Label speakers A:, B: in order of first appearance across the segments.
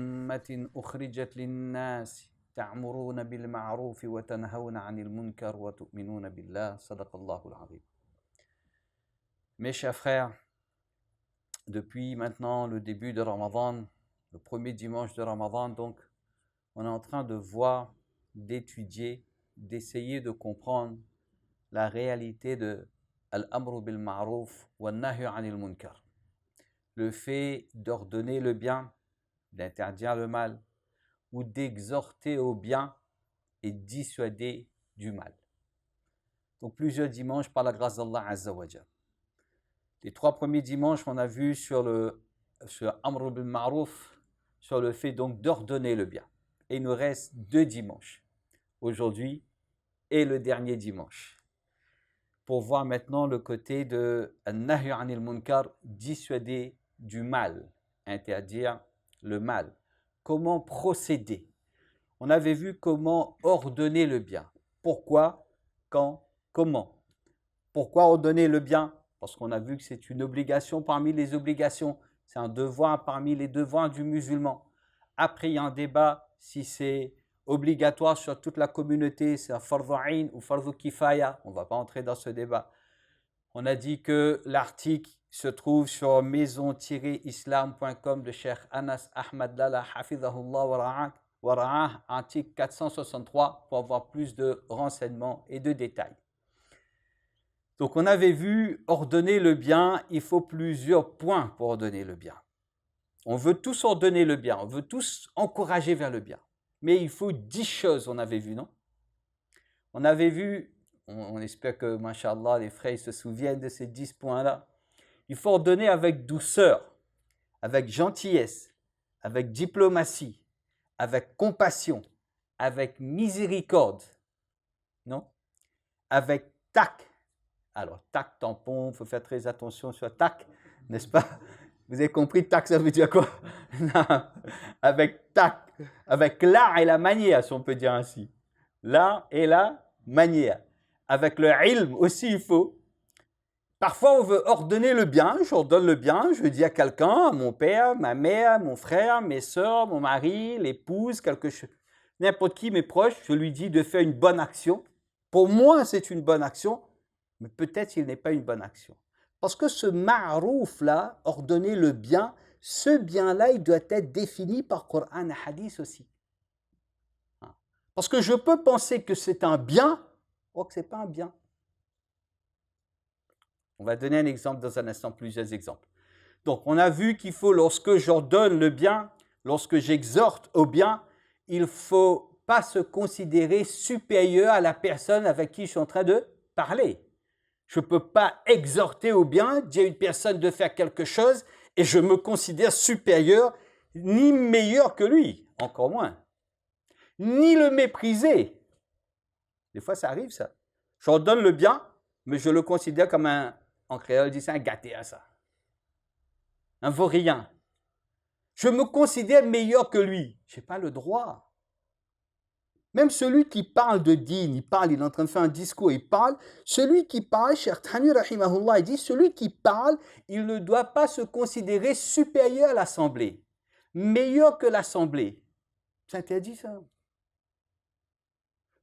A: أمة أخرجت للناس تأمرون بالمعروف وتنهون عن المنكر وتؤمنون بالله صدق الله العظيم. Mes chers frères, depuis maintenant le début de Ramadan, le premier dimanche de Ramadan, donc, on est en train de voir, d'étudier, d'essayer de comprendre la réalité de Al-Amru bil Ma'ruf wa Nahyu anil Munkar. Le fait d'ordonner le bien, d'interdire le mal, ou d'exhorter au bien et dissuader du mal. Donc plusieurs dimanches par la grâce d'Allah Azza wa Jal. Les 3 premiers dimanches, on a vu sur Amr bil Ma'ruf, sur le fait donc d'ordonner le bien. Et il nous reste 2 dimanches, aujourd'hui et le dernier dimanche, pour voir maintenant le côté de An-Nahyu anil Munkar, dissuader du mal, interdire le mal. Comment procéder? On avait vu comment ordonner le bien. Pourquoi, quand, comment? Pourquoi ordonner le bien? Parce qu'on a vu que c'est une obligation parmi les obligations. C'est un devoir parmi les devoirs du musulman. Après, il y a un débat si c'est obligatoire sur toute la communauté, c'est un fardhu ayn ou fardhu kifaya. On ne va pas entrer dans ce débat. On a dit que l'article se trouve sur maison-islam.com de Cheikh Anas Ahmad Lala Hafidhahullah wa ra'ah, article 463, pour avoir plus de renseignements et de détails. Donc on avait vu ordonner le bien, il faut plusieurs points pour ordonner le bien. On veut tous ordonner le bien, on veut tous encourager vers le bien. Mais il faut 10 choses, on avait vu, non? On avait vu, on espère que, mashallah, les frères se souviennent de ces 10 points-là. Il faut ordonner avec douceur, avec gentillesse, avec diplomatie, avec compassion, avec miséricorde, non? Avec tact. Alors, tact, tampon, il faut faire très attention sur tact, n'est-ce pas? Vous avez compris, tact, ça veut dire quoi? Avec tact, avec l'art et la manière, si on peut dire ainsi. L'art et la manière. Avec le ilm aussi, il faut. Parfois, on veut ordonner le bien, j'ordonne le bien, je dis à quelqu'un, à mon père, ma mère, mon frère, mes soeurs, mon mari, l'épouse, quelque chose, n'importe qui, mes proches, je lui dis de faire une bonne action. Pour moi, c'est une bonne action, mais peut-être qu'il n'est pas une bonne action. Parce que ce ma'rouf-là, ordonner le bien, ce bien-là, il doit être défini par Coran et Hadith aussi. Parce que je peux penser que c'est un bien, or que ce n'est pas un bien. On va donner un exemple dans un instant, plusieurs exemples. Donc, on a vu qu'il faut, lorsque j'ordonne le bien, lorsque j'exhorte au bien, il ne faut pas se considérer supérieur à la personne avec qui je suis en train de parler. Je ne peux pas exhorter au bien, dire à une personne de faire quelque chose et je me considère supérieur, ni meilleur que lui, encore moins. Ni le mépriser. Des fois, ça arrive, ça. J'ordonne le bien, mais je le considère comme en créole, on dit ça, un gâté à ça. Un vaurien. Je me considère meilleur que lui. Je n'ai pas le droit. Même celui qui parle de dîn, il est en train de faire un discours, il parle. Celui qui parle, Cheikh Thani Rahimahullah, il dit, celui qui parle, il ne doit pas se considérer supérieur à l'Assemblée, meilleur que l'Assemblée. C'est interdit ça.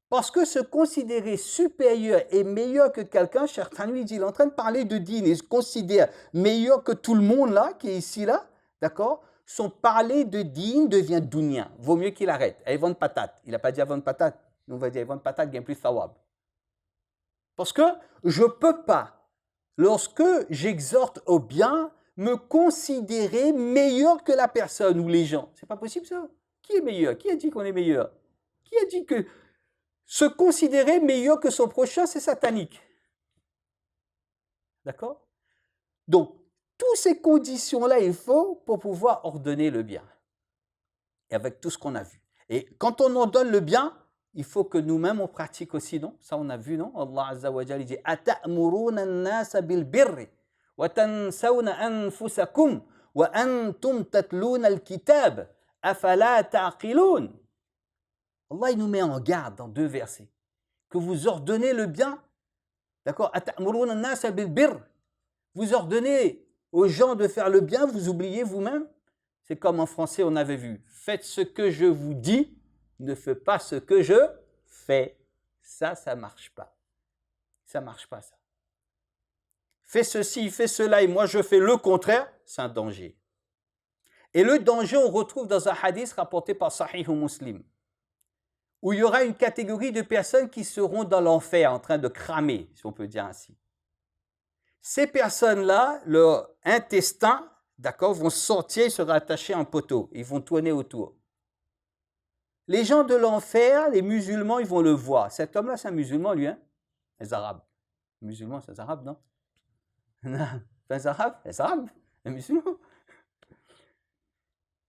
A: Parce que se considérer supérieur et meilleur que quelqu'un, Cheikh Thani dit, il est en train de parler de dîn, il se considère meilleur que tout le monde là, qui est ici là, d'accord? Son parler de dîn devient dunya. Vaut mieux qu'il arrête. Elle vend patate. Il n'a pas dit vendre patate. Nous, on va dire vendre patate, gagne plus thawab. Parce que je ne peux pas, lorsque j'exhorte au bien, me considérer meilleur que la personne ou les gens. C'est pas possible ça. Qui est meilleur? Qui a dit qu'on est meilleur? Qui a dit que se considérer meilleur que son prochain, c'est satanique? D'accord? Donc, toutes ces conditions-là, il faut pour pouvoir ordonner le bien. Et avec tout ce qu'on a vu. Et quand on ordonne le bien, il faut que nous-mêmes on pratique aussi, non? Ça, on a vu, non? Allah Azza wa Jalla dit « Ata'muruna an-nasa bil birri wa tansawna anfusakum wa antum tatluna al-kitab afala ta'qilun » Allah, il nous met en garde dans 2 versets. Que vous ordonnez le bien, d'accord? « Ata'muruna an-nasa bil birri » Vous ordonnez aux gens de faire le bien, vous oubliez vous-même. C'est comme en français, on avait vu. Faites ce que je vous dis, ne faites pas ce que je fais. Ça ne marche pas. Ça ne marche pas, ça. Fais ceci, fais cela, et moi je fais le contraire, c'est un danger. Et le danger, on retrouve dans un hadith rapporté par Sahih Muslim, où il y aura une catégorie de personnes qui seront dans l'enfer, en train de cramer, si on peut dire ainsi. Ces personnes-là, leur intestin, d'accord, vont sortir et se rattacher à un poteau. Ils vont tourner autour. Les gens de l'enfer, les musulmans, ils vont le voir. Cet homme-là, c'est un musulman, lui, hein? Les Arabes. Les musulmans, c'est les Arabes, non? Non, pas les Arabes, les Arabes, les musulmans.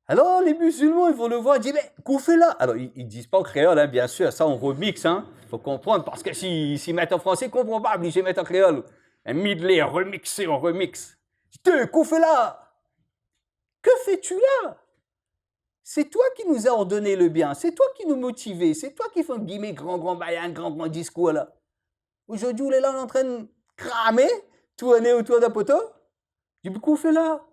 A: Alors, les musulmans, ils vont le voir, ils disent, mais qu'est-ce qu'on fait là? Alors, ils ne disent pas en créole, hein, bien sûr, ça on remixe, hein. Il faut comprendre, parce que s'ils mettent en français, ils ne comprennent pas, obligés de mettre en créole. Un midley, remixé, on remixe. Qu'est-ce qu'on fait là? Que fais-tu là? C'est toi qui nous as ordonné le bien, c'est toi qui nous motivais, c'est toi qui fais un guillemets grand bayan, grand discours là. Aujourd'hui, on est là, on est en train de cramer, tourner autour d'un poteau. Du coup, qu'on fait là?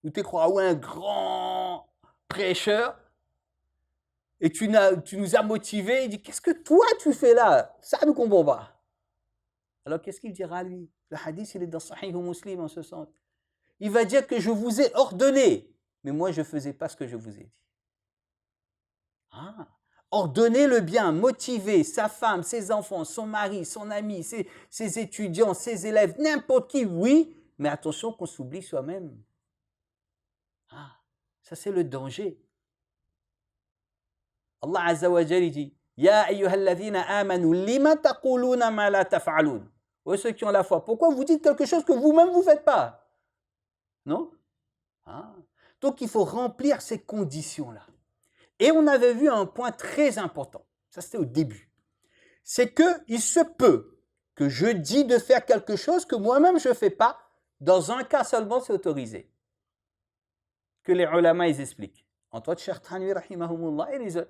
A: Ou tu crois, ouais, un grand prêcheur, et tu nous as motivés, il dit, qu'est-ce que toi tu fais là? Ça ne nous comprend pas. Alors, qu'est-ce qu'il dira lui? Le hadith, il est dans Sahih Muslim en ce sens. Il va dire que je vous ai ordonné, mais moi, je ne faisais pas ce que je vous ai dit. Ah, ordonner le bien, motiver sa femme, ses enfants, son mari, son ami, ses étudiants, ses élèves, n'importe qui, oui, mais attention qu'on s'oublie soi-même. Ah, ça c'est le danger. Allah Azza wa Jalla dit, Ya ayyuhalladhina amanu lima taquluna ma la taf'alun. Ô ceux qui ont la foi, pourquoi vous dites quelque chose que vous-même vous ne faites pas? Non? Ah. Donc il faut remplir ces conditions-là. Et on avait vu un point très important, ça c'était au début, c'est qu'il se peut que je dis de faire quelque chose que moi-même je ne fais pas, dans un cas seulement c'est autorisé. Que les ulama ils expliquent, entre autres Cheikh Tanwi rahimahumullah et les autres.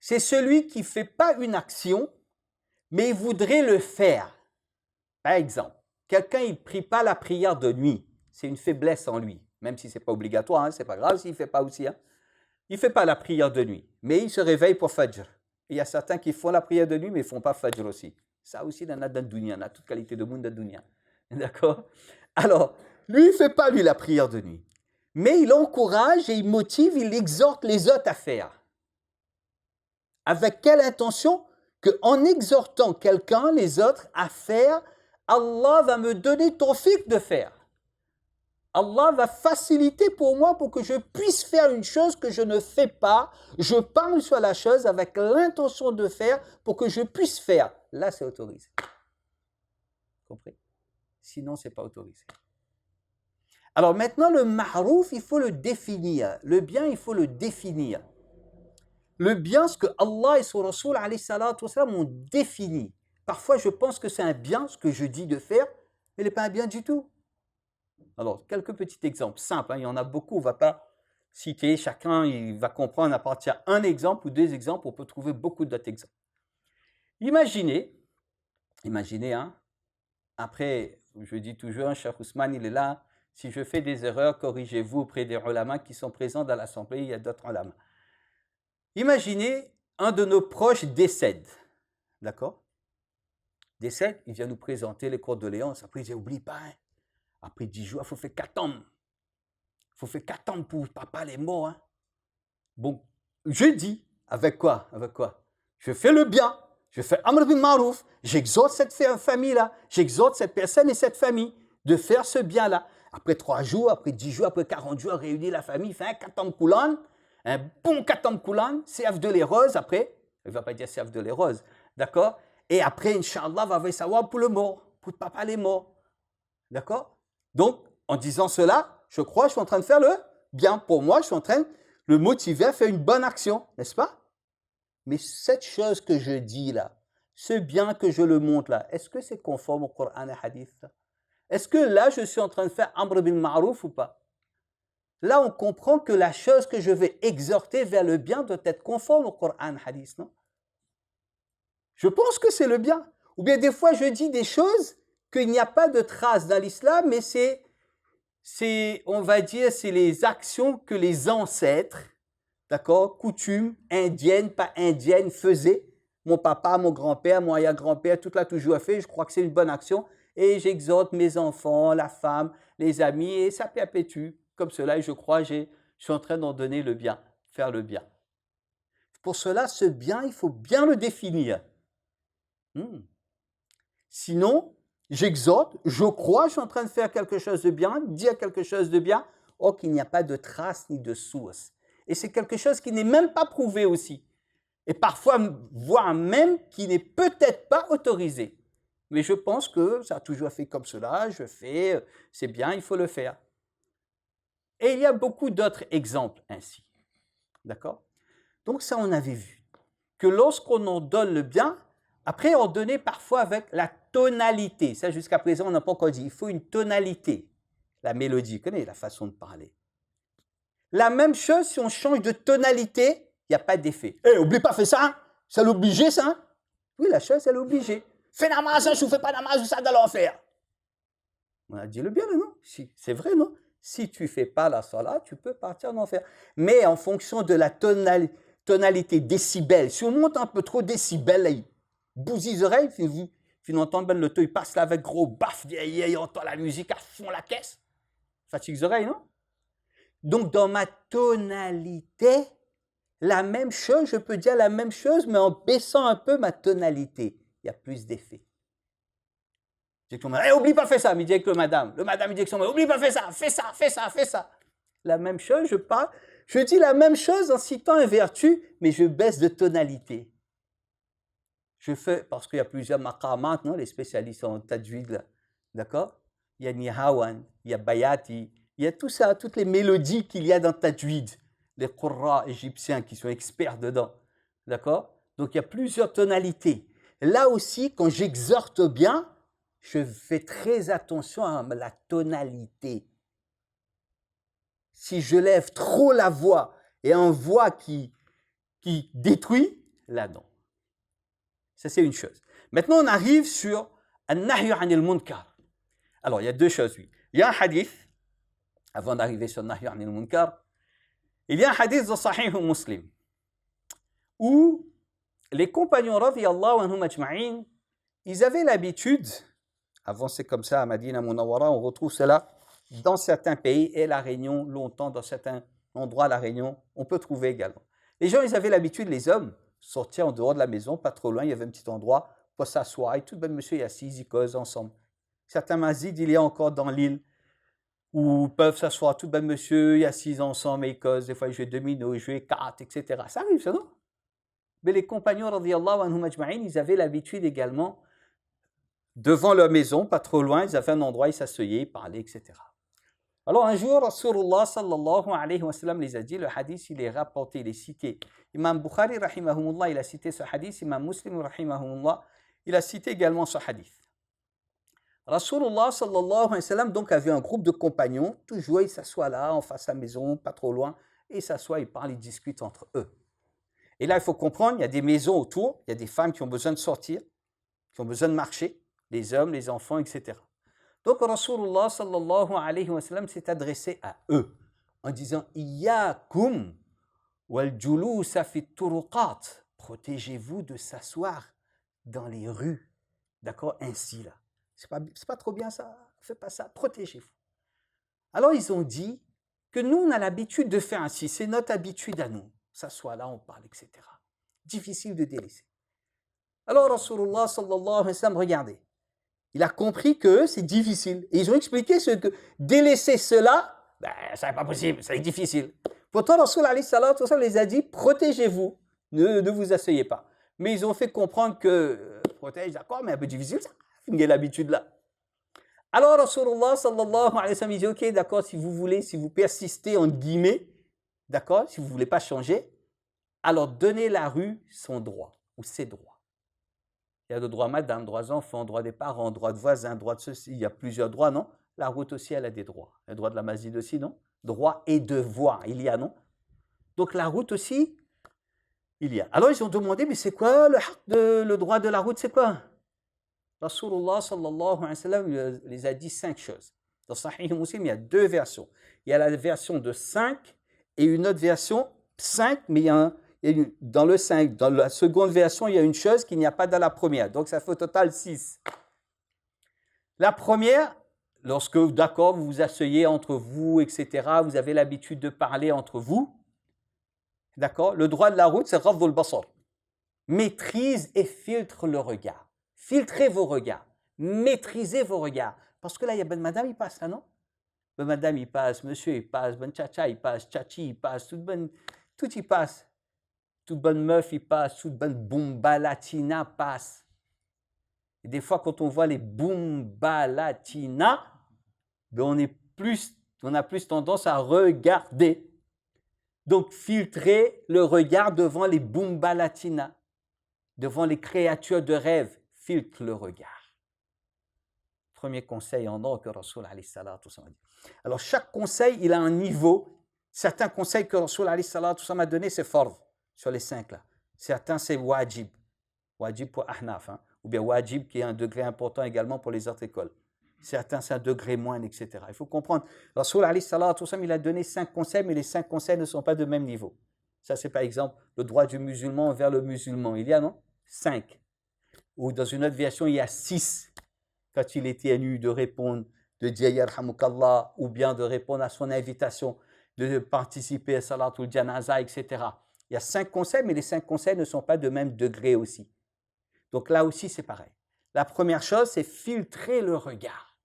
A: C'est celui qui ne fait pas une action, mais il voudrait le faire. Par exemple, quelqu'un il ne prie pas la prière de nuit, c'est une faiblesse en lui, même si ce n'est pas obligatoire, hein, ce n'est pas grave s'il ne fait pas aussi. Hein. Il ne fait pas la prière de nuit, mais il se réveille pour Fajr. Il y a certains qui font la prière de nuit, mais ils ne font pas Fajr aussi. Ça aussi, il y en a dans le dunya, on a toute qualité de monde dans le dunya. D'accord? Alors, lui, il ne fait pas, lui, la prière de nuit. Mais il encourage et il motive, il exhorte les autres à faire. Avec quelle intention? Qu'en exhortant quelqu'un, les autres, à faire, Allah va me donner tawfiq de faire. Allah va faciliter pour moi pour que je puisse faire une chose que je ne fais pas. Je parle sur la chose avec l'intention de faire pour que je puisse faire. Là, c'est autorisé. Compris? Sinon, ce n'est pas autorisé. Alors maintenant, le ma'rouf, il faut le définir. Le bien, il faut le définir. Le bien, ce que Allah et son Rasoul ont défini. Parfois, je pense que c'est un bien, ce que je dis de faire, mais il n'est pas un bien du tout. Alors, quelques petits exemples simples, hein, il y en a beaucoup, on ne va pas citer, chacun il va comprendre à partir d'un exemple ou deux exemples, on peut trouver beaucoup d'autres exemples. Imaginez, hein, après, je dis toujours, Cheikh Ousmane, il est là, si je fais des erreurs, corrigez-vous auprès des ulama qui sont présents dans l'assemblée, il y a d'autres ulama. Imaginez, un de nos proches décède, d'accord? Décède, il vient nous présenter les condoléances, après il dit, oublie pas, hein. Après 10 jours, il faut faire 4 ans. Il faut faire 4 ans pour papa les morts. Hein. Bon, je dis, avec quoi? Je fais le bien, je fais Amr bin Marouf, j'exhorte cette famille-là, j'exhorte cette personne et cette famille de faire ce bien-là. Après 3 jours, après 10 jours, après 40 jours, réunir la famille, faire un 4 ans coulant, un bon 4 ans coulant, serve de les roses après, il ne va pas dire serve de les roses, d'accord? Et après, Inch'Allah, va savoir pour le mort, pour papa les morts, d'accord? Donc, en disant cela, je crois que je suis en train de faire le bien. Pour moi, je suis en train de le motiver à faire une bonne action, n'est-ce pas? Mais cette chose que je dis là, ce bien que je le montre là, est-ce que c'est conforme au Coran et Hadith? Est-ce que là, je suis en train de faire Amr bil Ma'rouf ou pas? Là, on comprend que la chose que je vais exhorter vers le bien doit être conforme au Coran et Hadith, non? Je pense que c'est le bien. Ou bien des fois, je dis des choses qu'il n'y a pas de trace dans l'islam, mais c'est c'est, on va dire, c'est les actions que les ancêtres, d'accord, coutumes indiennes, pas indiennes, faisaient. Mon papa, mon grand-père, mon arrière-grand-père, tout l'a toujours fait. Je crois que c'est une bonne action. Et j'exhorte mes enfants, la femme, les amis, et ça perpétue comme cela. Et je crois, je suis en train d'en donner le bien, faire le bien. Pour cela, ce bien, il faut bien le définir. Sinon, j'exhorte, je crois, je suis en train de faire quelque chose de bien, dire quelque chose de bien, or qu'il n'y a pas de trace ni de source. Et c'est quelque chose qui n'est même pas prouvé aussi. Et parfois, voire même qui n'est peut-être pas autorisé. Mais je pense que ça a toujours fait comme cela, je fais, c'est bien, il faut le faire. Et il y a beaucoup d'autres exemples ainsi. D'accord? Donc ça, on avait vu que lorsqu'on en donne le bien, après, on donnait parfois avec la tonalité. Ça, jusqu'à présent, on n'a pas encore dit. Il faut une tonalité. La mélodie, vous connaissez la façon de parler. La même chose, si on change de tonalité, il n'y a pas d'effet. Eh, oublie pas, fais ça, hein? C'est l'obligé, ça, hein? Oui, la chose, c'est l'obligé. Fais namaz, hein, je ne fais pas namaz, ça dans l'enfer. On a dit le bien, non? Si, c'est vrai, non? Si tu ne fais pas la salat, tu peux partir en enfer. Mais en fonction de la tonalité décibel, si on monte un peu trop décibel, là, il bousille les oreilles, puis on entend bien le taux, il passe là avec gros baf, il entend la musique à fond la caisse. Fatigue les oreilles, non? Donc, dans ma tonalité, la même chose, je peux dire la même chose, mais en baissant un peu ma tonalité. Il y a plus d'effet. Je dis hey, oublie pas, fais ça, il dit avec le madame. Le madame, il dit avec son mari, oublie pas, fais ça, fais ça, fais ça, fais ça. La même chose, je dis la même chose en citant un vertu, mais je baisse de tonalité. Je fais, parce qu'il y a plusieurs maqamat, non, les spécialistes en tajwid, d'accord? Il y a Nihawan, il y a Bayati, il y a tout ça, toutes les mélodies qu'il y a dans tajwid, les qurra égyptiens qui sont experts dedans, d'accord? Donc il y a plusieurs tonalités. Là aussi, quand j'exhorte bien, je fais très attention à la tonalité. Si je lève trop la voix et une voix qui détruit, là non. Ça, c'est une chose. Maintenant, on arrive sur An-Nahyu anil Munkar. Alors, il y a deux choses, oui. Il y a un hadith, avant d'arriver sur An-Nahyu anil Munkar, il y a un hadith de Sahih Muslim, où les compagnons, radiyallahu anhum ajma'in, ils avaient l'habitude, avant c'est comme ça à Madina Munawwara, on retrouve cela dans certains pays, et La Réunion, longtemps, dans certains endroits, La Réunion, on peut trouver également. Les gens, ils avaient l'habitude, les hommes, sortir en dehors de la maison, pas trop loin, il y avait un petit endroit pour s'asseoir, et tout le monde, monsieur est assis, ils causent ensemble. Certains masjids, il y a encore dans l'île, où ils peuvent s'asseoir, tout le monde, monsieur est assis ensemble, et ils causent, des fois ils jouent domino, ils jouent cartes, etc. Ça arrive, ça, non? Mais les compagnons, radiyallahu anhum ajma'in, ils avaient l'habitude également, devant leur maison, pas trop loin, ils avaient un endroit, ils s'asseyaient, ils parlaient, etc. Alors un jour, Rasulullah sallallahu alayhi wa sallam les a dit, le hadith il est rapporté, il est cité. Imam Bukhari rahimahumullah, il a cité ce hadith, Imam Muslim rahimahumullah, il a cité également ce hadith. Rasulullah sallallahu alayhi wa sallam donc avait un groupe de compagnons, toujours ils s'assoient là, en face à la maison, pas trop loin, et ils s'assoient, ils parlent, ils discutent entre eux. Et là, il faut comprendre, il y a des maisons autour, il y a des femmes qui ont besoin de sortir, qui ont besoin de marcher, les hommes, les enfants, etc. Donc, Rasulullah sallallahu alayhi wa sallam s'est adressé à eux en disant « Iyakum wal julusa fi turuqat » protégez-vous de s'asseoir dans les rues. D'accord? Ainsi, là. C'est pas trop bien ça? Faites pas ça, protégez-vous. Alors, ils ont dit que nous, on a l'habitude de faire ainsi. C'est notre habitude à nous. S'asseoir là, on parle, etc. Difficile de délaisser. Alors, Rasulullah sallallahu alayhi wa sallam, regardez. Il a compris que c'est difficile. Et ils ont expliqué ce que délaisser cela, ben, ça n'est pas possible, c'est difficile. Pourtant, Rasul alayhi salatu wa sallam les a dit, protégez-vous, ne vous asseyez pas. Mais ils ont fait comprendre que, protège, d'accord, mais un peu difficile, ça. Vous avez l'habitude là. Alors, Rasulullah sallallahu alayhi wa sallam, il dit, ok, d'accord, si vous voulez, si vous persistez, entre guillemets, d'accord, si vous ne voulez pas changer, alors donnez la rue son droit, ou ses droits. Il y a le droit madame, droits enfants, droit des parents, droit de voisins, droit de ceci. Il y a plusieurs droits, non? La route aussi, elle a des droits. Le droit de la masjid aussi, non? Droit et devoir, il y a, non? Donc la route aussi, il y a. Alors ils ont demandé, mais c'est quoi le droit de la route, c'est quoi? Rasulullah sallallahu alayhi wa sallam les a dit 5 choses. Dans Sahih Muslim, il y a deux versions. Il y a la version de 5 et une autre version 5, mais dans le 5, dans la seconde version, il y a une chose qu'il n'y a pas dans la première. Donc, ça fait au total 6. La première, lorsque, d'accord, vous vous asseyez entre vous, etc., vous avez l'habitude de parler entre vous, d'accord, le droit de la route, c'est Ghaddu al-Basar. Maîtrise et filtre le regard. Filtrez vos regards. Maîtrisez vos regards. Parce que là, il y a ben madame, il passe là, non? Ben madame, il passe, monsieur, il passe, ben tchacha, il passe, tchachi, il passe, tout y passe. Toute bonne meuf, il passe, toute bonne bomba latina passe. Et des fois, quand on voit les bomba latina, ben on a plus tendance à regarder. Donc, filtrez le regard devant les bomba latina, devant les créatures de rêve. Filtre le regard. Premier conseil en or que Rasoul alayhi salatu wa sallam a dit. Alors, chaque conseil, il a un niveau. Certains conseils que Rasoul alayhi salatu wa sallam a donnés, c'est fard, sur les 5 là. Certains, c'est wajib. Wajib pour Ahnaf, hein, ou bien wajib qui est un degré important également pour les autres écoles. Certains, c'est un degré moindre, etc. Il faut comprendre. Rasoul alayhi salatu wa sallam, il a donné 5 conseils, mais les 5 conseils ne sont pas de même niveau. Ça, c'est par exemple le droit du musulman envers le musulman. Il y a, non? 5. Ou dans une autre version, il y a 6. Quand il est tenu de répondre, de dire yarhamukallah, ou bien de répondre à son invitation, de participer à Salatul Janaza, etc. Il y a 5 conseils, mais les 5 conseils ne sont pas de même degré aussi. Donc là aussi, c'est pareil. La première chose, c'est filtrer le regard.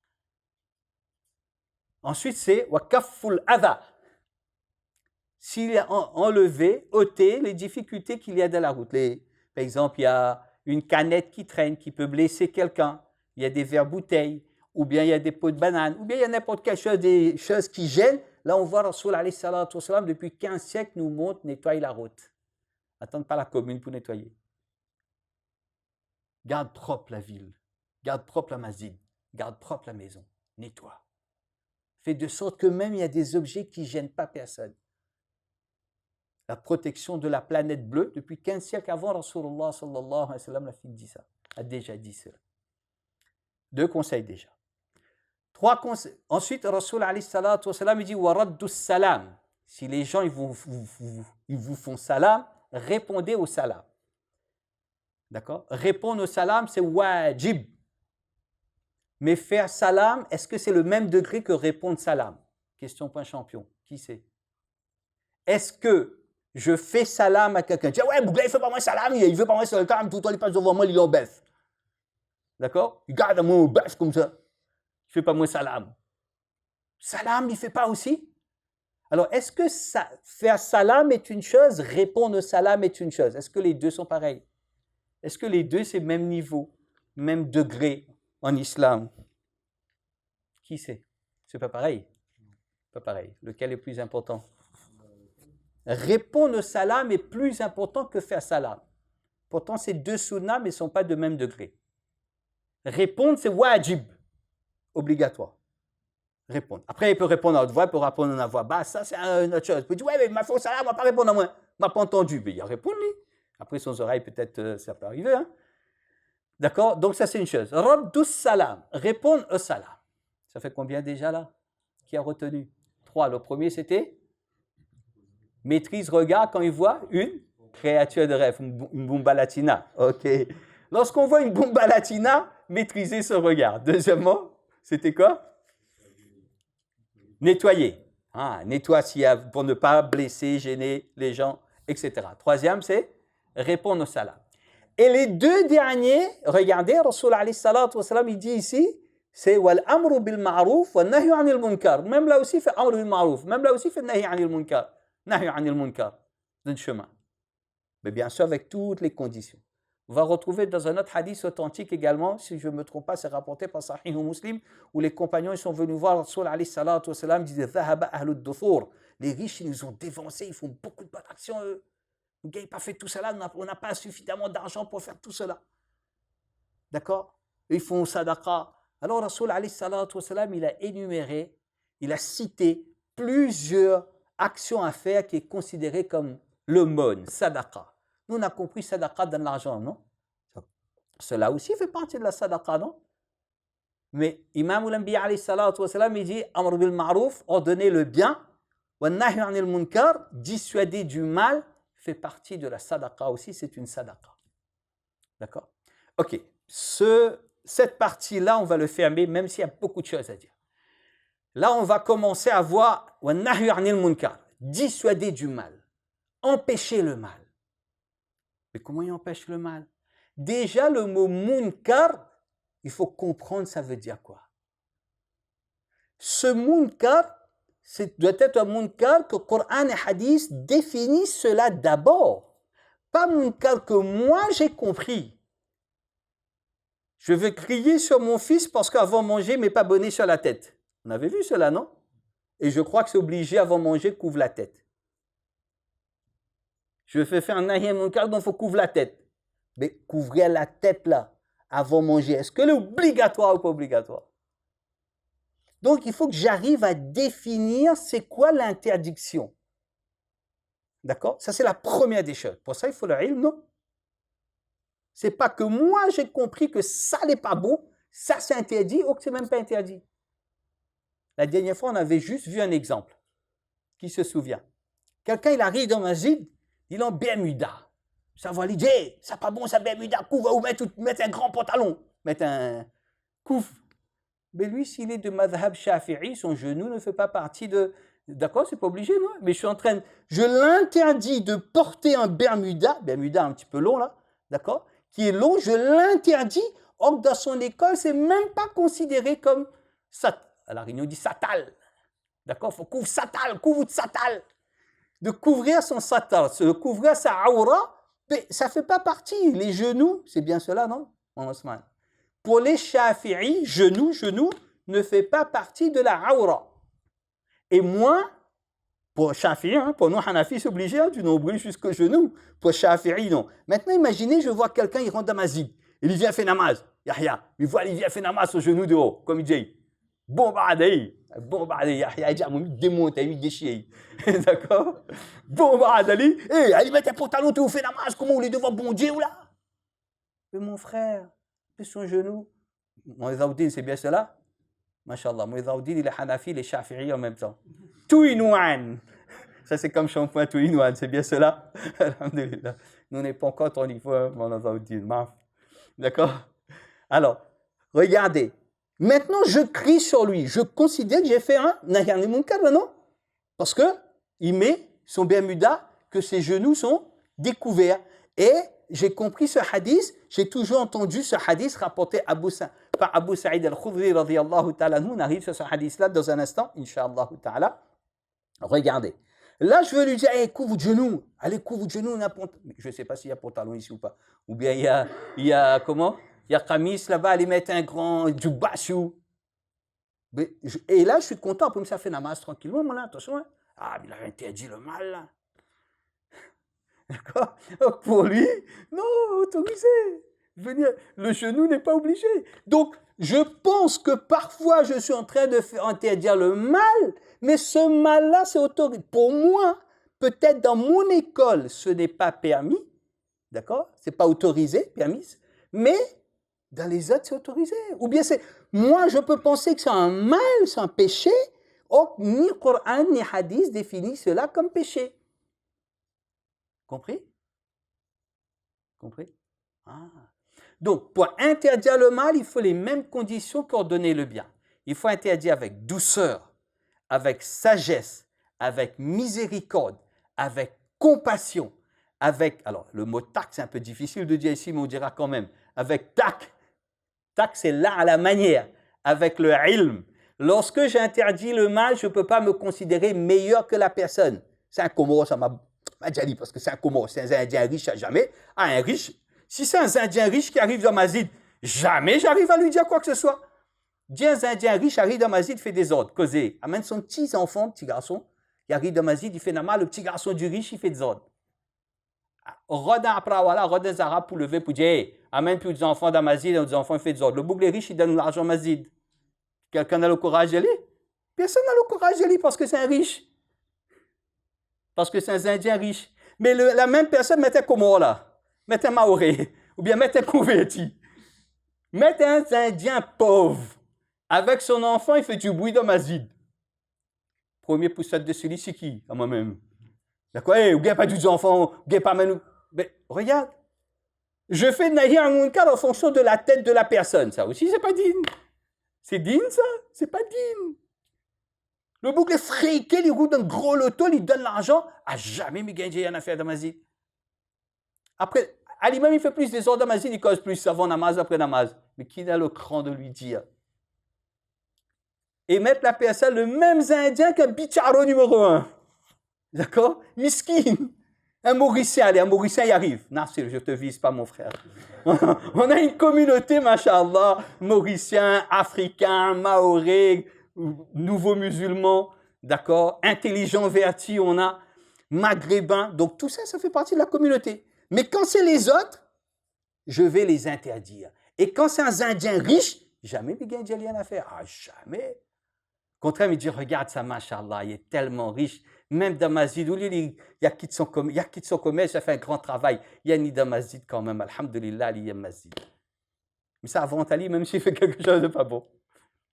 A: Ensuite, c'est wakafful adha. S'il a enlevé, ôté les difficultés qu'il y a dans la route. Par exemple, il y a une canette qui traîne, qui peut blesser quelqu'un. Il y a des verres bouteilles, ou bien il y a des pots de bananes, ou bien il y a n'importe quelle chose, des choses qui gênent. Là, on voit Rasoul alayhi salatu wa sallam, depuis 15 siècles, nous montre, nettoie la route. Attends pas la commune pour nettoyer. Garde propre la ville, garde propre la masjid, garde propre la maison, nettoie. Fais de sorte que même il y a des objets qui ne gênent pas personne. La protection de la planète bleue, depuis 15 siècles avant, Rasulullah sallallahu alayhi wa sallam a déjà dit cela. 2 conseils déjà. 3 conseils. Ensuite, Rasul alayhi salatu wa sallam, il dit waraddu salam. Si les gens ils vous font salam, répondez au salam. D'accord? Répondre au salam, c'est wajib. Mais faire salam, est-ce que c'est le même degré que répondre salam? Question point champion. Qui sait? Est-ce que je fais salam à quelqu'un? Je dis, ouais, Bougla, il ne fait pas moi salam, il ne veut pas moi salam, tout le temps il passe devant moi, il est en bœuf. D'accord? Il garde mon bœuf comme ça. Il ne fait pas moi salam. Salam, il ne fait pas aussi? Alors, est-ce que faire salam est une chose, répondre au salam est une chose? Est-ce que les deux sont pareils? Est-ce que les deux, c'est le même niveau, même degré en islam? Qui sait? C'est pas pareil. Pas pareil. Lequel est plus important? Répondre au salam est plus important que faire salam. Pourtant, c'est 2 sunnahs, mais ne sont pas de même degré. Répondre, c'est wajib, obligatoire. Répondre. Après, il peut répondre à haute voix, il peut répondre à voix basse, ça c'est une autre chose. Il peut dire, ouais, mais il m'a fait au salam, il ne va pas répondre à moi. Il ne m'a pas entendu. Mais il a répondu. Après, son oreille, peut-être, ça peut arriver. Hein? D'accord? Donc, ça, c'est une chose. Raddu salam, répondre au salam. Ça fait combien déjà là? Qui a retenu? 3. Le premier, c'était maîtrise regard quand il voit une créature de rêve, une bomba latina. Ok. Lorsqu'on voit une bomba latina, maîtriser ce regard. Deuxièmement, c'était quoi? Nettoyer. Nettoie pour ne pas blesser, gêner les gens, etc. Troisième, c'est répondre au salam. Et les 2 derniers, regardez, Rasul alayhi salatu wa sallam, il dit ici, c'est wal amru bil ma'ruf wa nahyu anil munkar. Même là aussi, fait amru bil ma'ruf. Même là aussi, fait nahyu anil munkar. Nahyu anil munkar. Dans le chemin. Mais bien sûr, avec toutes les conditions. On va retrouver dans un autre hadith authentique également, si je ne me trompe pas, c'est rapporté par Sahih Muslim, où les compagnons ils sont venus voir Rasul alayhi salatu wa sallam, ils disaient Dhahaba ahlud duthur. Les riches, ils nous ont dévancés, ils font beaucoup de bonnes actions, eux. Le gars n'a pas fait tout cela, on n'a pas suffisamment d'argent pour faire tout cela. D'accord? Ils font sadaqa. Alors, Rasul alayhi salatu wa sallam, il a énuméré, il a cité plusieurs actions à faire qui est considérée comme l'aumône, sadaqa. Nous, on a compris sadaqa dans l'argent, non? Cela aussi fait partie de la sadaqa, non? Mais Imam al-Anbiya alayhi salatu wa salam, il dit Amr bil ma'rouf, ordonner le bien, wa nahy anil munkar, dissuader du mal, fait partie de la sadaqa aussi, c'est une sadaqa. D'accord? Ok, cette partie-là, on va le fermer, même s'il y a beaucoup de choses à dire. Là, on va commencer à voir wa nahy anil munkar, dissuader du mal, empêcher le mal. Mais comment il empêche le mal? Déjà, le mot munkar, il faut comprendre ça veut dire quoi. Ce munkar, doit être un munkar que Coran et Hadith définissent cela d'abord. Pas munkar que moi j'ai compris. Je veux crier sur mon fils parce qu'avant manger, il ne m'est pas bonné sur la tête. On avait vu cela, non? Et je crois que c'est obligé avant manger, couvre la tête. Je fais faire un nahi munkar, donc il faut couvrir la tête. Mais couvrir la tête là, avant manger, est-ce que c'est obligatoire ou pas obligatoire? Donc il faut que j'arrive à définir c'est quoi l'interdiction. D'accord? Ça c'est la première des choses. Pour ça il faut le ilm, non? C'est pas que moi j'ai compris que ça n'est pas bon, ça c'est interdit ou que c'est même pas interdit. La dernière fois on avait juste vu un exemple. Qui se souvient? Quelqu'un il arrive dans ma zid, il est en Bermuda. Ça va lui dire, hey, ça pas bon, ça Bermuda, couvre ou mettre un grand pantalon, mettre un couvre. Mais lui, s'il est de madhab shafi'i, son genou ne fait pas partie de... D'accord, c'est pas obligé, non? Mais je l'interdis de porter un Bermuda un petit peu long là, d'accord, qui est long, je l'interdis, or dans son école, c'est même pas considéré comme... À la Réunion, on dit satal. D'accord, il faut couvrir satal, couvre de satal. De couvrir son satal, de couvrir sa aura, mais ça ne fait pas partie. Les genoux, c'est bien cela, non, mon Osman? Pour les Shafi'i, genou ne fait pas partie de la aura. Et moi, pour Shafi'i, pour nous Hanafi, c'est obligé du nombril jusqu'au genou. Pour Shafi'i, non. Maintenant, imaginez, je vois quelqu'un, il rentre dans ma zid. Il vient faire namaz. Yahya, il voit, il vient faire namaz au genou de haut, comme il dit. Bon, Yahya, il dit, démonte, il déchire. D'accord? Bon, Ali, il met un pantalon, tu fais namaz, comment on est devant bon Dieu là? Mais mon frère, c'est son genou. Moïzaoudine, c'est bien cela? Masha'Allah, Moïzaoudine, il est Hanafi, il est Shafi'i en même temps. Tout in one. Ça, c'est comme shampoing tout in one, c'est bien cela? Alhamdulillah. Nous n'est pas encore au niveau, Moïzaoudine. D'accord? Alors, regardez. Maintenant, je crie sur lui. Je considère que j'ai fait un Nahyani Munkar, non? Parce qu'il met son Bermuda, que ses genoux sont découverts. Et j'ai compris ce hadith, j'ai toujours entendu ce hadith rapporté par Abu Sa'id al-Khudri, radiyallahu ta'ala. On arrive sur ce hadith-là dans un instant, Inch'Allah ta'ala. Regardez. Là, je veux lui dire, hey, couvre de genoux. Allez, couvre de genoux. Je ne sais pas s'il y a pantalon ici ou pas. Ou bien il y a comment? Il y a Kamis là-bas, aller mettre un grand djubashu. Et là, je suis content pour me faire namaz tranquillement. Là, attention. Hein. Ah, mais il a interdit le mal là. D'accord? Pour lui, non, autorisé. Venir, le genou n'est pas obligé. Donc, je pense que parfois, je suis en train de faire interdire le mal, mais ce mal-là, c'est autorisé. Pour moi, peut-être dans mon école, ce n'est pas permis. D'accord? Ce n'est pas autorisé, permis. Mais dans les autres, c'est autorisé. Ou bien moi, je peux penser que c'est un mal, c'est un péché. Or, ni Coran, ni Hadith définissent cela comme péché. Compris? Compris? Ah. Donc, pour interdire le mal, il faut les mêmes conditions qu'ordonner le bien. Il faut interdire avec douceur, avec sagesse, avec miséricorde, avec compassion, avec... Alors, le mot tact, c'est un peu difficile de dire ici, mais on dira quand même. Avec tact. Tact, c'est là à la manière. Avec le ilm. Lorsque j'interdis le mal, je ne peux pas me considérer meilleur que la personne. C'est un Comore, ça m'a déjà dit, parce que c'est un Comore, c'est un Indien riche à jamais. Ah, un riche, si c'est un Indien riche qui arrive dans ma zid, jamais j'arrive à lui dire quoi que ce soit. Dis un Indien riche arrive dans ma zid, fait des ordres, causer. Amène son petit enfant, petit garçon, il arrive dans ma zid, il fait nama, le petit garçon du riche, il fait des ordres. Roda après, voilà, roda des arabes pour lever, pour dire, hey, amène plus d'enfants dans ma zid, les enfants, il fait des ordres. Le boucle riche, il donne l'argent à ma zid. Quelqu'un a le courage d'y aller? Personne n'a le courage d'y aller parce que c'est un riche. Parce que c'est un Indien riche. Mais la même personne mettait Comore là, mettait un Maoré, ou bien mettait un converti, mettait un Indien pauvre. Avec son enfant, il fait du bruit dans ma zid. Premier poussette de celui, c'est qui? À moi-même. D'accord? Hey, vous n'avez pas des enfants, vous n'avez pas même. Mais regarde, je fais nahi an munkar en fonction de la tête de la personne. Ça aussi, c'est pas digne. C'est digne, ça? C'est pas digne. Le bouc est friqué, il roule d'un gros loto, il donne l'argent. À jamais, mais gagne rien à faire dans ma zid. Après, à l'imam, il fait plus des ordres dans ma zid, il cause plus avant namaz, après namaz. Mais qui a le cran de lui dire? Et mettre la personne le même indien qu'un bicharo numéro 1. D'accord? Miskin. Un Mauricien, allez, un Mauricien y arrive. Nassir, je te vise pas, mon frère. On a une communauté, machallah, Mauriciens, Africains, Maoris, nouveaux musulmans, d'accord? Intelligents, vertis, on a Maghrébins. Donc tout ça, ça fait partie de la communauté. Mais quand c'est les autres, je vais les interdire. Et quand c'est un Indien riche, jamais les Indiens rien à faire. Ah, jamais. Au contraire, il dit, regarde ça, machallah, il est tellement riche. Même dans Mazid, il y a qui de son commerce, ça fait un grand travail. Il y a ni dans Mazid quand même, alhamdulillah, il y a Mazid. Mais ça avant Ali, même s'il fait quelque chose de pas bon.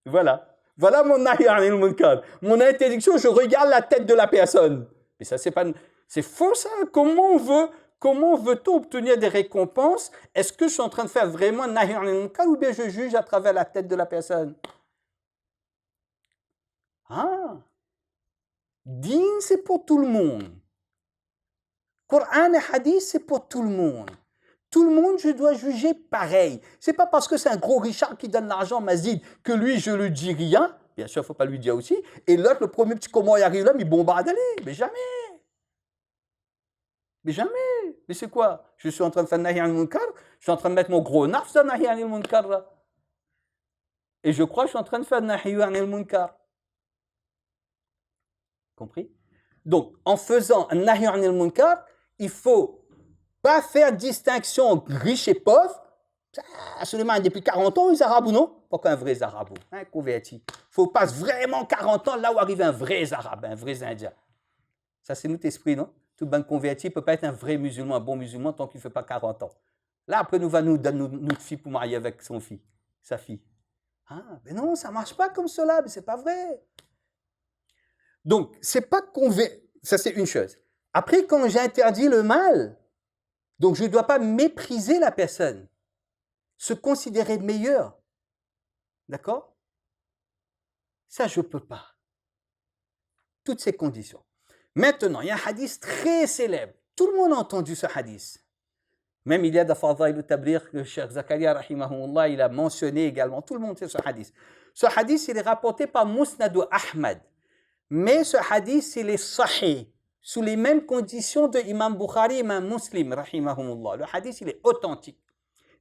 A: Voilà. Voilà mon nahi anil munkar. Mon interdiction, je regarde la tête de la personne. Mais ça, c'est faux ça. Comment veut-on obtenir des récompenses? Est-ce que je suis en train de faire vraiment nahi anil munkar ou bien je juge à travers la tête de la personne? Ah, din, c'est pour tout le monde. Coran et hadith, c'est pour tout le monde. Tout le monde, je dois juger pareil. C'est pas parce que c'est un gros Richard qui donne l'argent à Mazid que lui, je lui dis rien. Bien sûr, il ne faut pas lui dire aussi. Et l'autre, le premier petit comment il arrive là, il bombarde aller. Mais jamais. Mais jamais. Mais c'est quoi? Je suis en train de faire nahi anil munkar. Je suis en train de mettre mon gros nafs dans nahi anil munkar. Et je crois que je suis en train de faire nahi anil munkar. Compris? Donc, en faisant un nahi anil munkar, il ne faut pas faire distinction entre riche et pauvre. Absolument, depuis 40 ans, les Arabes ou non? Pas qu'un vrai Arabe, un converti. Il faut passer vraiment 40 ans là où arrive un vrai Arabe, un vrai Indien. Ça, c'est notre esprit, non? Tout bon converti ne peut pas être un vrai musulman, un bon musulman, tant qu'il ne fait pas 40 ans. Là, après, nous va nous donner notre fille pour marier avec sa fille. Ah, mais non, ça ne marche pas comme cela, mais ce n'est pas vrai. Donc, c'est pas ça c'est une chose. Après, quand j'interdis le mal, donc je ne dois pas mépriser la personne, se considérer meilleur. D'accord? Ça, je ne peux pas. Toutes ces conditions. Maintenant, il y a un hadith très célèbre. Tout le monde a entendu ce hadith. Même il y a dans Fadaïl al-Tabligh, le Cheikh Zakaria, rahimahullah, il a mentionné également. Tout le monde sait ce hadith. Ce hadith, il est rapporté par Musnad Ahmad. Mais ce hadith, il est sahih, sous les mêmes conditions de Imam Bukhari et Imam Muslim, rahimahumullah. Le hadith, il est authentique.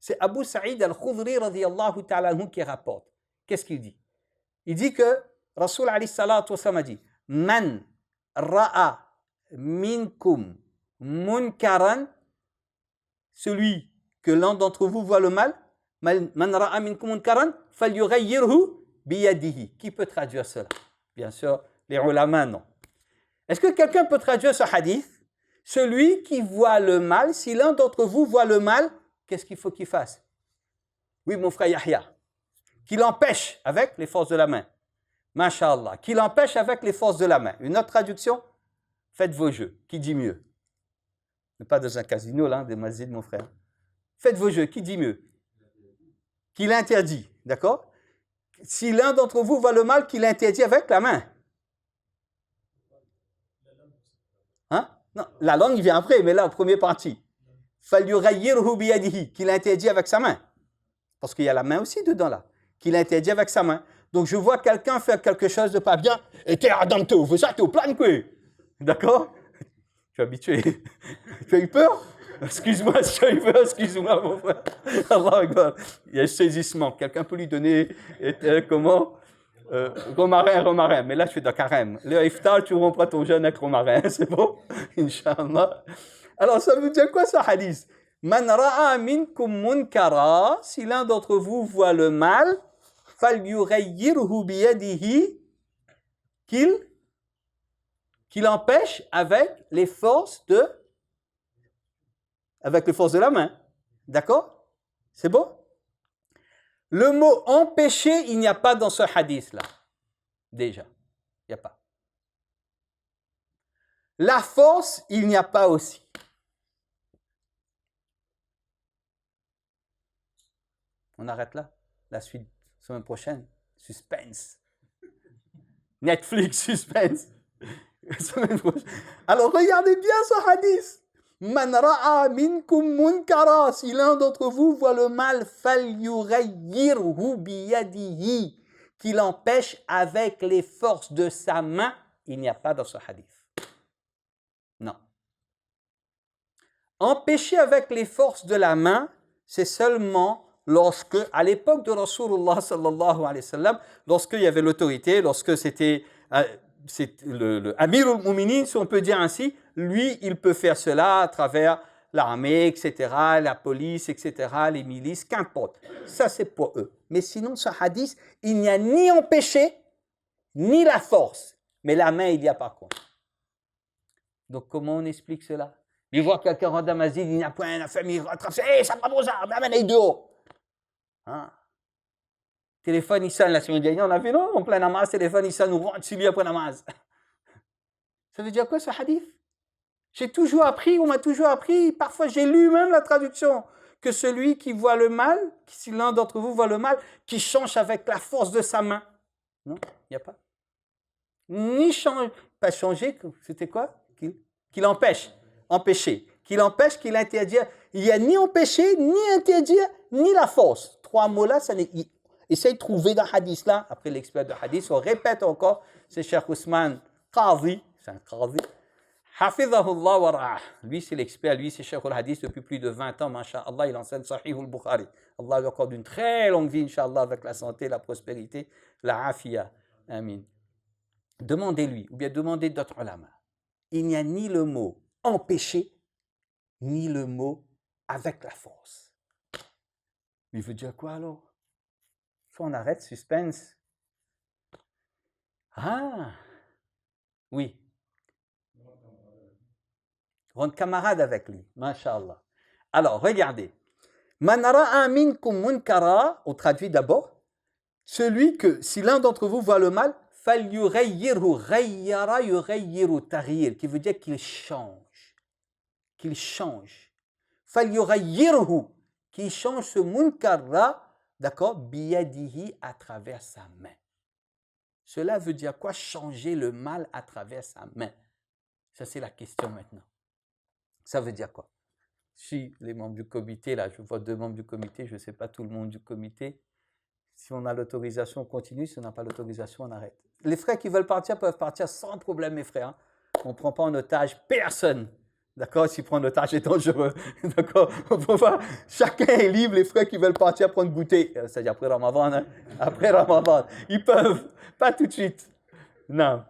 A: C'est Abu Sa'id al-Khudri, radiyallahu ta'ala anhu, qui rapporte. Qu'est-ce qu'il dit? Il dit que Rasul alayhi salatu wasallam a dit Man ra'a minkum munkaran, celui que l'un d'entre vous voit le mal, Man ra'a minkum munkaran, falyughayyirhu biyadihi. Qui peut traduire cela? Bien sûr, les ulama, non. Est-ce que quelqu'un peut traduire ce hadith? Celui qui voit le mal, si l'un d'entre vous voit le mal, qu'est-ce qu'il faut qu'il fasse? Oui, mon frère Yahya. Qu'il empêche avec les forces de la main. Masha'Allah. Qu'il empêche avec les forces de la main. Une autre traduction? Faites vos jeux. Qui dit mieux? Pas dans un casino, là, des mazid, mon frère. Faites vos jeux. Qui dit mieux? Qu'il interdit. D'accord? Si l'un d'entre vous voit le mal, qu'il interdit avec la main. Hein? Non, la langue vient après, mais là, en première partie. Falyughayyirhu biyadihi, qu'il interdit avec sa main. Parce qu'il y a la main aussi dedans, là. Qu'il interdit avec sa main. Donc, je vois quelqu'un faire quelque chose de pas bien, et t'es Adam, tu fais ça, t'es au plan, quoi. D'accord? Tu es habitué. Tu as eu peur? Excuse-moi, si tu as eu peur, excuse-moi, mon frère. Allah Akbar. Il y a un saisissement. Quelqu'un peut lui donner, comment? Romarin. Mais là, je fais de carême. Le iftar, tu reprends ton jeûne avec romarin. C'est bon? Inch'Allah. Alors, ça veut dire quoi, ce hadith? Man ra'a minkum munkara, si l'un d'entre vous voit le mal, falyughayyirhu biyadihi, qu'il empêche avec les forces de la main. D'accord? C'est bon? Le mot empêcher, il n'y a pas dans ce hadith-là. Déjà, il n'y a pas. La force, il n'y a pas aussi. On arrête là. La suite, semaine prochaine. Suspense. Netflix, suspense. Semaine prochaine. Alors regardez bien ce hadith. Man ra'a minkum munkara. Si l'un d'entre vous voit le mal, falyughayyirhu biyadihi. Qu'il empêche avec les forces de sa main. Il n'y a pas dans ce hadith. Non. Empêcher avec les forces de la main, c'est seulement lorsque, à l'époque de Rasulullah sallallahu alayhi wa sallam, lorsqu'il y avait l'autorité, lorsque c'était le Amir al-Mu'minin, si on peut dire ainsi, lui, il peut faire cela à travers l'armée, etc., la police, etc., les milices, qu'importe. Ça, c'est pour eux. Mais sinon, ce hadith, il n'y a ni empêché, ni la force. Mais la main, il y a par contre. Donc, comment on explique cela? Il voit quelqu'un rentrer dans la masjid, il n'y a point la famille, rattrape, hé, ça va pas ça, amène de haut. Hein? Téléphone, il sonne la semaine dernière, on a vu, non, en plein namaz, téléphone, il sonne, nous rentre sur lui après namaz. Ça veut dire quoi ce hadith? J'ai toujours appris, on m'a toujours appris, parfois j'ai lu même la traduction, que celui qui voit le mal, si l'un d'entre vous voit le mal, qui change avec la force de sa main. Non, il n'y a pas. Ni change, pas changer, c'était quoi? Qu'il empêche, empêcher. Qu'il empêche, qu'il interdire. Il n'y a ni empêcher, ni interdire, ni la force. Trois mots-là, ça n'est... Essaye de trouver dans le hadith là, après l'expert de hadith, on répète encore, c'est Cheikh Ousmane Qazi, c'est un Qazi. Hafizahullah wa ra'ah. Lui, c'est l'expert, lui, c'est Cheikh al-Hadith depuis plus de 20 ans, masha'Allah, il enseigne Sahih al-Bukhari. Allah lui accorde une très longue vie, Inch'Allah, avec la santé, la prospérité, la afia. Amin. Demandez-lui, ou bien demandez d'autres ulama. Il n'y a ni le mot empêcher, ni le mot avec la force. Il veut dire quoi alors? Soit on arrête, suspense. Ah, oui. Rendre camarade avec lui, masha'Allah. Alors, regardez. Man ra'a minkum munkara, on traduit d'abord, celui que, si l'un d'entre vous voit le mal, falyughayyirhu, ghayyara yughayyiru taghyir, qui veut dire qu'il change. Qu'il change. Falyughayyirhu, qu'il change ce munkar-là, d'accord, biyadihi, à travers sa main. Cela veut dire quoi? Changer le mal à travers sa main. Ça, c'est la question maintenant. Ça veut dire quoi? Si les membres du comité, là, je vois 2 membres du comité, je ne sais pas tout le monde du comité, si on a l'autorisation, on continue, si on n'a pas l'autorisation, on arrête. Les frères qui veulent partir peuvent partir sans problème, mes frères. On ne prend pas en otage personne. D'accord? Si prendre en otage est dangereux. D'accord? Chacun est libre, les frères qui veulent partir prendre goûter. C'est-à-dire après Ramadan. Hein? Après Ramadan. Ils peuvent. Pas tout de suite. Non.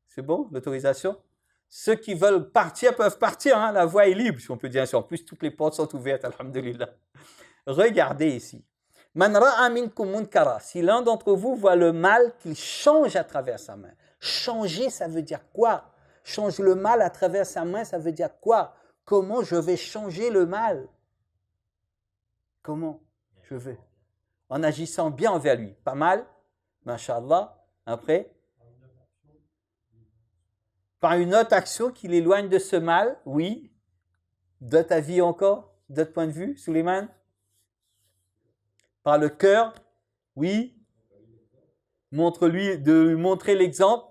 A: C'est bon, l'autorisation? Ceux qui veulent partir peuvent partir. Hein? La voie est libre, si on peut dire ainsi. En plus, toutes les portes sont ouvertes, alhamdulillah. Regardez ici. Man ra'a minkum munkara. Si l'un d'entre vous voit le mal, qu'il change à travers sa main. Changer, ça veut dire quoi? Change le mal à travers sa main, ça veut dire quoi? Comment je vais changer le mal? Comment je vais? En agissant bien envers lui. Pas mal, masha'Allah. Après, par une autre action qui l'éloigne de ce mal, oui. D'autres avis encore? D'autres points de vue, Suleiman? Par le cœur, oui. Montre-lui, de lui montrer l'exemple.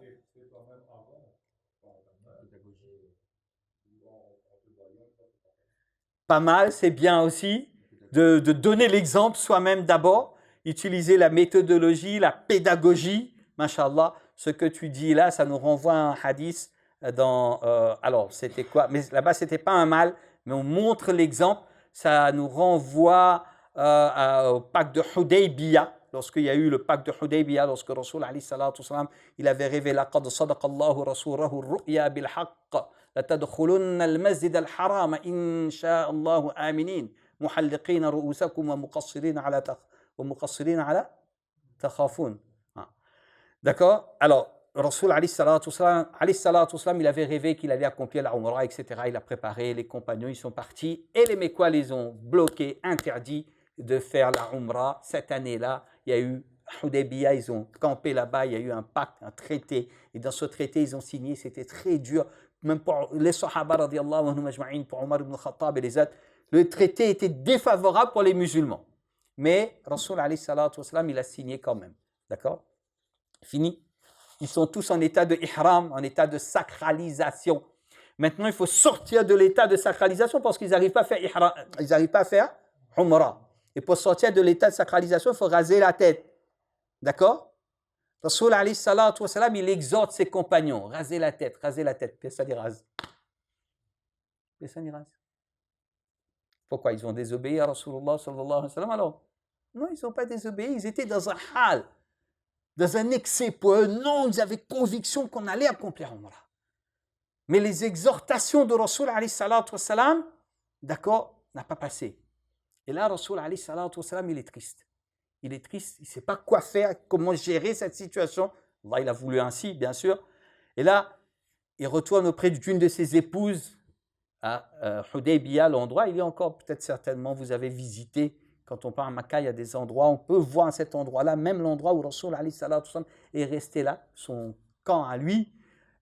A: Pas mal, c'est bien aussi. De donner l'exemple soi-même d'abord. Utiliser la méthodologie, la pédagogie. Masha'Allah, ce que tu dis là, ça nous renvoie à un hadith dans... alors, c'était quoi? Mais là-bas, ce n'était pas un mal, mais on montre l'exemple. Ça nous renvoie au pacte de Hudaybiyah, lorsqu'il y a eu le pacte de Hudaybiyah, lorsque Rasul alayhi salatu wasalam, il avait révélé « Qad sadaqallahu rasulahu ru'ya bil haqq, la tadkhulunna al-masjid al-haram insha'Allahu aminin, muhalliqina ru'usakum wa muqassirina ala takhafun ». D'accord? Alors, Rasul alayhi salatu wasalam, il avait rêvé qu'il allait accomplir la Umrah, etc. Il a préparé, les compagnons, ils sont partis, et les Mécois les ont bloqués, interdits, de faire la Umrah. Cette année-là, il y a eu Hudaybiyah, ils ont campé là-bas, il y a eu un pacte, un traité. Et dans ce traité, ils ont signé, c'était très dur. Même pour les Sahaba, radiallahu anhum ajma'in, pour Omar ibn Khattab et les autres, le traité était défavorable pour les musulmans. Mais Rasoul alayhi salatu wassalam, il a signé quand même. D'accord? Fini. Ils sont tous en état de ihram, en état de sacralisation. Maintenant, il faut sortir de l'état de sacralisation parce qu'ils n'arrivent pas à faire ihram, ils n'arrivent pas à faire umrah. Et pour sortir de l'état de sacralisation, il faut raser la tête. D'accord? Rasoul alayhi salatu wassalam, il exhorte ses compagnons, raser la tête, personne n'y rase. Personne n'y rase. Pourquoi? Ils ont désobéi à Rasulullah sallallahu alayhi wa sallam alors? Non, ils n'ont pas désobéi, ils étaient dans un hal, dans un excès. Pour eux, non, ils avaient conviction qu'on allait accomplir Umrah. Mais les exhortations de Rasul alayhi salatu wassalam, d'accord, n'a pas passé. Et là, Rasul alayhi salatu wassalam, il est triste. Il est triste, il ne sait pas quoi faire, comment gérer cette situation. Allah, il a voulu ainsi, bien sûr. Et là, il retourne auprès d'une de ses épouses à Hudaybiyah, l'endroit. Il y a encore, peut-être certainement, vous avez visité, quand on part à Makkah, il y a des endroits, on peut voir à cet endroit-là, même l'endroit où Rasul alayhi salatu wassalam est resté là, son camp à lui.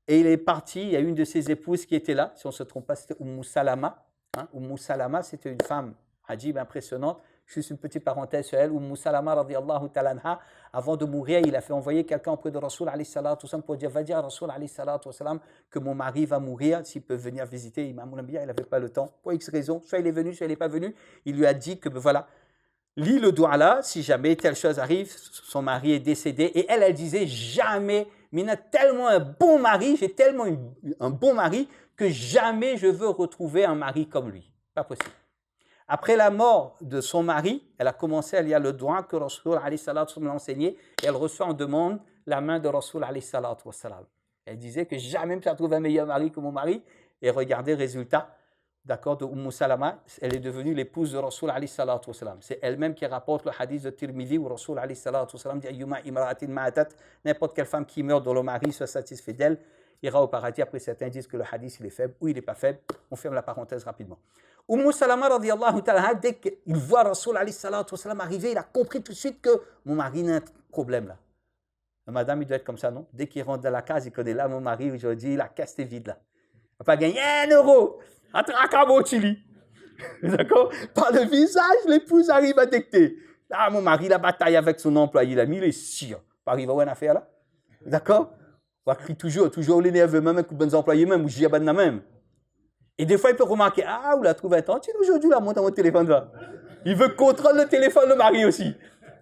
A: Et il est parti, il y a une de ses épouses qui était là, si on ne se trompe pas, c'était Salama. Salama, c'était une femme ajib, impressionnante. Juste une petite parenthèse sur elle. Salama, radiyallahu ta'ala anha, avant de mourir, il a fait envoyer quelqu'un auprès de Rasul alayhi salatu wassalam pour dire, va dire à Rasul alayhi salatu wassalam que mon mari va mourir, s'il peut venir visiter Imam al-Anbiya. Il n'avait pas le temps, pour X raisons. Soit il est venu, soit il n'est pas venu. Il lui a dit que, voilà, lis le doigt là, si jamais telle chose arrive, son mari est décédé. Et elle disait, jamais, Mina, tellement un bon mari, j'ai tellement un bon mari que jamais je veux retrouver un mari comme lui. Pas possible. Après la mort de son mari, elle a commencé à lire le doigt que Rasul alayhi salatu wassalam l'a enseigné et elle reçoit en demande la main de Rasul alayhi salatu wassalam. Elle disait que jamais je trouve un meilleur mari que mon mari. Et regardez le résultat, d'accord, de Salama, elle est devenue l'épouse de Rasul alayhi salatu wassalam. C'est elle-même qui rapporte le hadith de Tirmidhi où Rasul alayhi salatu wassalam dit Ayyuma imra'atin ma'atat, n'importe quelle femme qui meurt dont le mari soit satisfait d'elle ira au paradis. Après, certains disent que le hadith il est faible ou il n'est pas faible. On ferme la parenthèse rapidement. Salama radiyallahu ta'ala, dès qu'il voit Rasul alayhi salatu wassalam arriver, il a compris tout de suite que mon mari a un problème là. Madame, il doit être comme ça, non? Dès qu'il rentre dans la case, il connaît là, mon mari, aujourd'hui, la caisse est vide là. Il ne va pas gagner 1 euro. Atrakamo Chili. D'accord? Par le visage, l'épouse arrive à détecter. Ah, mon mari, la bataille avec son employé, il a mis les cires. Pas arrivé à une affaire là. D'accord? On va crier toujours les nerveux, même avec les bons employés, même, ou j'y même. Et des fois, il peut remarquer, ah, vous la trouvez attentive aujourd'hui, là, monte à mon téléphone, va. Il veut contrôler le téléphone, le mari aussi.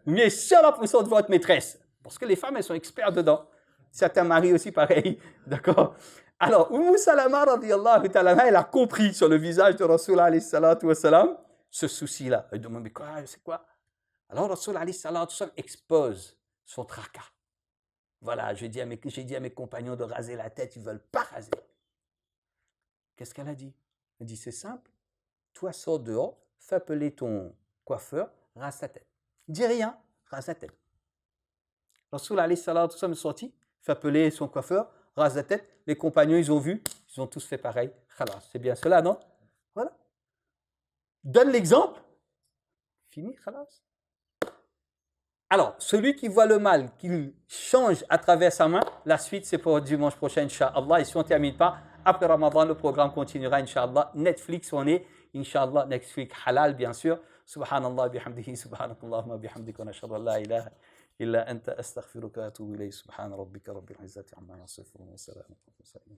A: Mais sur la pression de votre maîtresse. Parce que les femmes, elles sont expertes dedans. Certains maris aussi, pareil. D'accord? Alors, Salama, radiyallahu ta'ala, elle a compris sur le visage de Rasul alayhi salatu wassalam ce souci-là. Elle demande, mais quoi, c'est quoi? Alors, Rasul alayhi salatu wassalam expose son tracas. Voilà, j'ai dit à mes compagnons de raser la tête, ils ne veulent pas raser. Qu'est-ce qu'elle a dit? Elle dit, c'est simple. Toi, sors dehors, fais appeler ton coiffeur, rase ta tête. Dis rien, rase ta tête. Rasul alayhi salatu wassalam est sorti, fait appeler son coiffeur, rase la tête. Les compagnons, ils ont vu, ils ont tous fait pareil. Khalas, c'est bien cela, non? Voilà. Donne l'exemple. Fini, khalas. Alors, celui qui voit le mal, qu'il change à travers sa main, la suite, c'est pour dimanche prochain, Inch'Allah. Et si on ne termine pas, après Ramadan, le programme continuera, Inch'Allah. Netflix, on est, Inch'Allah, Netflix halal, bien sûr. Subhanallah, bihamdihi, subhanakallahumma, bihamdika, wa nashhadu an la ilaha illa anta, astaghfiruka wa atubu ilayk. Subhan rabbika rabbil izzati amma yasifun wa salamun ala al-mursalin.